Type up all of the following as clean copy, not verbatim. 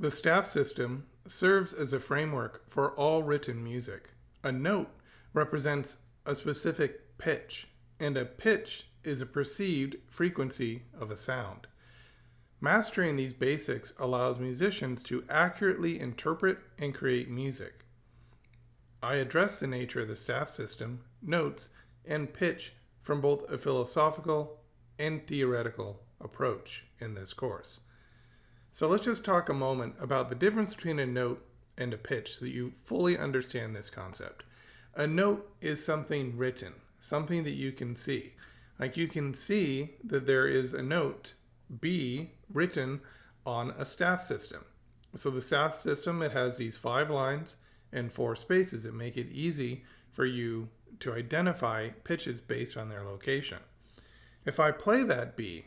The staff system serves as a framework for all written music. A note represents a specific pitch, and a pitch is a perceived frequency of a sound. Mastering these basics allows musicians to accurately interpret and create music. I address the nature of the staff system, notes, and pitch from both a philosophical and theoretical approach in this course. So let's just talk a moment about the difference between a note and a pitch so that you fully understand this concept. A note is something written, something that you can see. Like you can see that there is a note B written on a staff system. So the staff system, it has these 5 lines and 4 spaces that make it easy for you to identify pitches based on their location. If I play that B,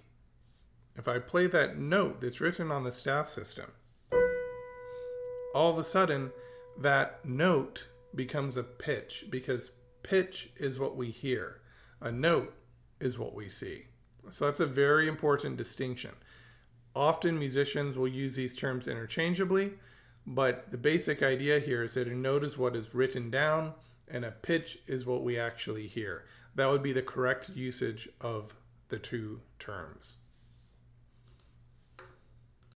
if I play that note that's written on the staff system, all of a sudden that note becomes a pitch, because pitch is what we hear. A note is what we see. So that's a very important distinction. Often musicians will use these terms interchangeably, but the basic idea here is that a note is what is written down and a pitch is what we actually hear. That would be the correct usage of the two terms.